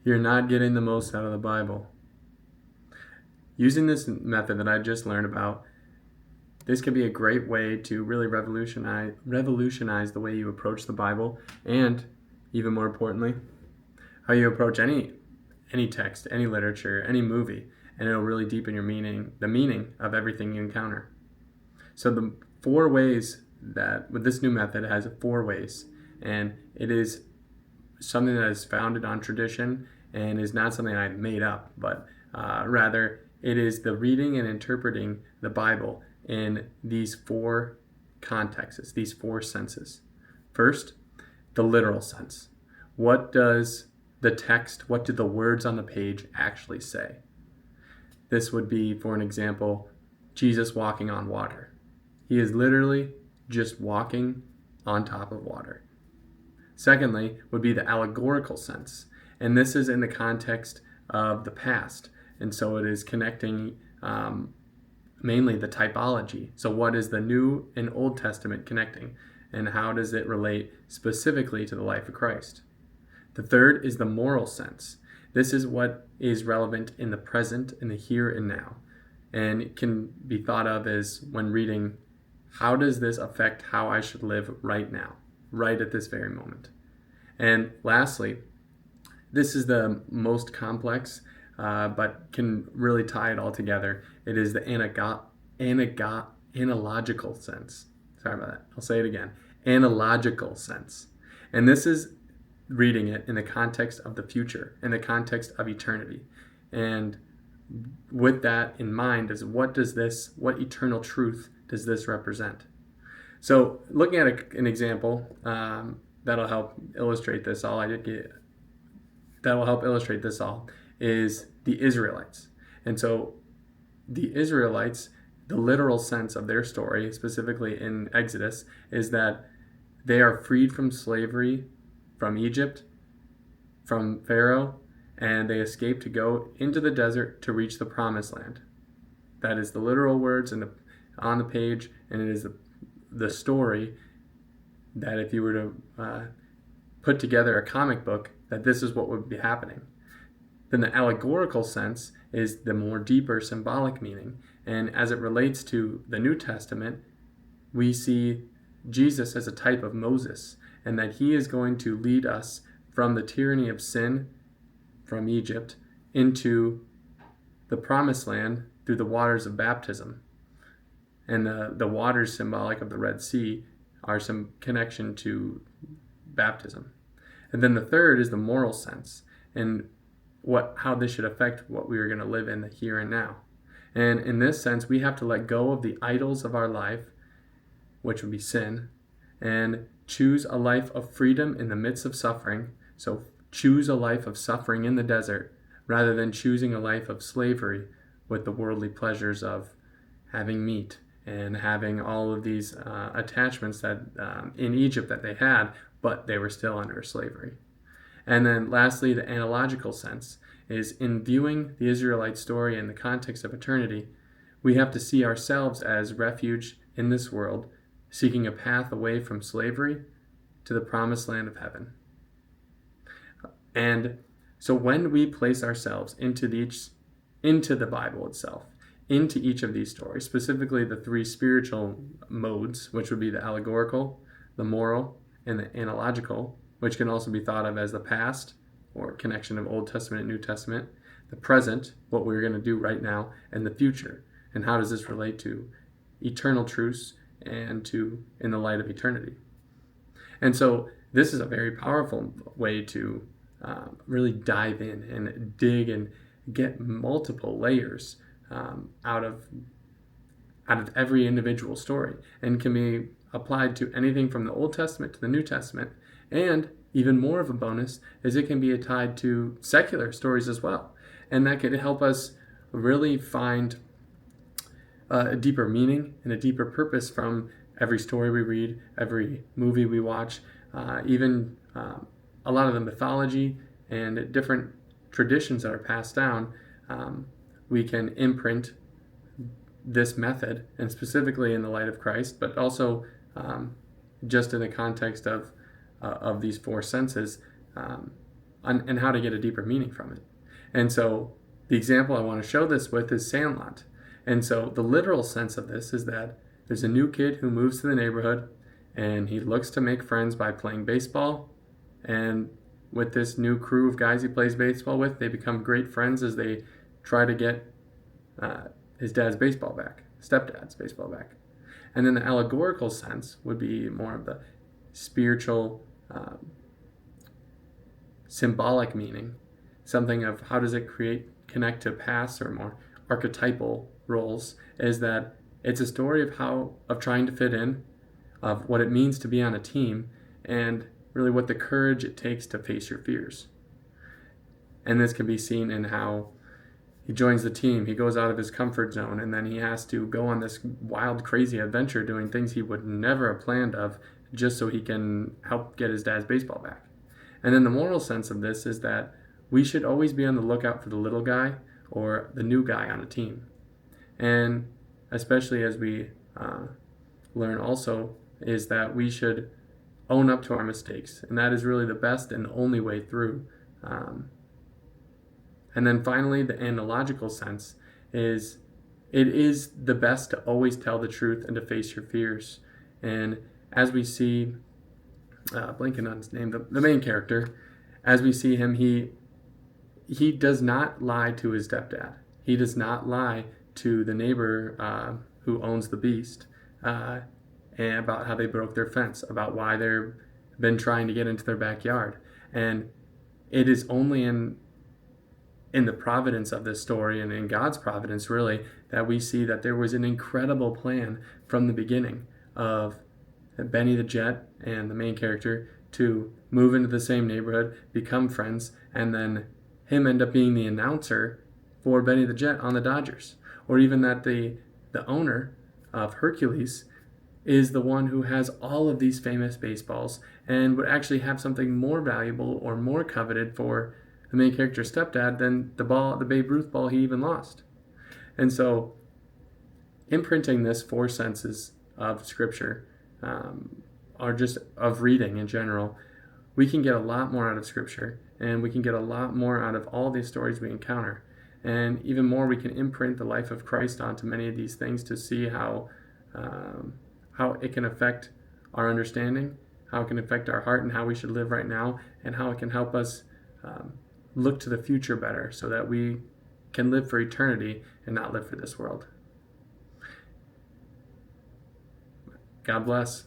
you're not getting the most out of the Bible. Using this method that I just learned about, this could be a great way to really revolutionize the way you approach the Bible, and even more importantly, how you approach any text, any literature, any movie, and it'll really deepen your meaning, the meaning of everything you encounter. So the 4 ways that, with this new method, it has 4 ways, and it is something that is founded on tradition and is not something I made up, but rather it is the reading and interpreting the Bible in these 4 contexts, these 4 senses. First, the literal sense. What does the text, what do the words on the page actually say? This would be, for an example, Jesus walking on water. He is literally just walking on top of water. Secondly, would be the allegorical sense. And this is in the context of the past. And so it is connecting mainly the typology. So what is the New and Old Testament connecting? And how does it relate specifically to the life of Christ? The third is the moral sense. This is what is relevant in the present, in the here and now. And it can be thought of as, when reading, how does this affect how I should live right now, right at this very moment? And lastly, this is the most complex, but can really tie it all together. It is the analogical sense. Sorry about that. I'll say it again. Analogical sense. And this is reading it in the context of the future, in the context of eternity. And with that in mind, is what eternal truth does this represent? So looking at an example that'll help illustrate this all, is the Israelites. And so the Israelites, the literal sense of their story, specifically in Exodus, is that they are freed from slavery from Egypt, from Pharaoh, and they escape to go into the desert to reach the promised land. That is the literal words on the page, and it is the story that if you were to put together a comic book, that this is what would be happening. Then the allegorical sense is the more deeper symbolic meaning. And as it relates to the New Testament, we see Jesus as a type of Moses, and that he is going to lead us from the tyranny of sin from Egypt into the promised land through the waters of baptism. And the waters symbolic of the Red Sea are some connection to baptism. And then the third is the moral sense, and how this should affect what we are going to live in the here and now. And in this sense, we have to let go of the idols of our life, which would be sin, and choose a life of freedom in the midst of suffering. So choose a life of suffering in the desert rather than choosing a life of slavery with the worldly pleasures of having meat and having all of these attachments that in Egypt that they had, but they were still under slavery. And then lastly, the analogical sense is, in viewing the Israelite story in the context of eternity, we have to see ourselves as refuge in this world, seeking a path away from slavery to the promised land of heaven. And so when we place ourselves into the Bible itself, into each of these stories, specifically the 3 spiritual modes, which would be the allegorical, the moral, and the analogical, which can also be thought of as the past, or connection of Old Testament and New Testament, the present, what we're going to do right now, and the future. And how does this relate to eternal truths and to in the light of eternity? And so this is a very powerful way to really dive in and dig and get multiple layers out of every individual story, and can be applied to anything from the Old Testament to the New Testament. And even more of a bonus is it can be tied to secular stories as well. And that could help us really find a deeper meaning and a deeper purpose from every story we read, every movie we watch, even a lot of the mythology and different traditions that are passed down. We can imprint this method, and specifically in the light of Christ, but also just in the context of these 4 senses, and how to get a deeper meaning from it. And so the example I want to show this with is Sandlot. And so the literal sense of this is that there's a new kid who moves to the neighborhood, and he looks to make friends by playing baseball. And with this new crew of guys he plays baseball with, they become great friends as they try to get his dad's baseball back, stepdad's baseball back. And then the allegorical sense would be more of the spiritual, symbolic meaning, something of how does it connect to past or more archetypal roles, is that it's a story of trying to fit in, of what it means to be on a team, and really what the courage it takes to face your fears. And this can be seen in how he joins the team, he goes out of his comfort zone, and then he has to go on this wild, crazy adventure doing things he would never have planned of just so he can help get his dad's baseball back. And then the moral sense of this is that we should always be on the lookout for the little guy or the new guy on a team. And especially as we learn also, is that we should own up to our mistakes. And that is really the best and only way through. And then finally, the analogical sense is it is the best to always tell the truth and to face your fears. And as we see, blanking on his name, the main character, as we see him, he does not lie to his stepdad. He does not lie to the neighbor who owns the beast and about how they broke their fence, about why they've been trying to get into their backyard. And it is only in the providence of this story and in God's providence, really, that we see that there was an incredible plan from the beginning of Benny the Jet and the main character to move into the same neighborhood, become friends, and then him end up being the announcer for Benny the Jet on the Dodgers. Or even that the owner of Hercules is the one who has all of these famous baseballs and would actually have something more valuable or more coveted for the main character's stepdad than the Babe Ruth ball he even lost. And so imprinting this four senses of Scripture, or just of reading in general, we can get a lot more out of Scripture, and we can get a lot more out of all these stories we encounter. And even more, we can imprint the life of Christ onto many of these things to see how it can affect our understanding, how it can affect our heart and how we should live right now, and how it can help us look to the future better so that we can live for eternity and not live for this world. God bless.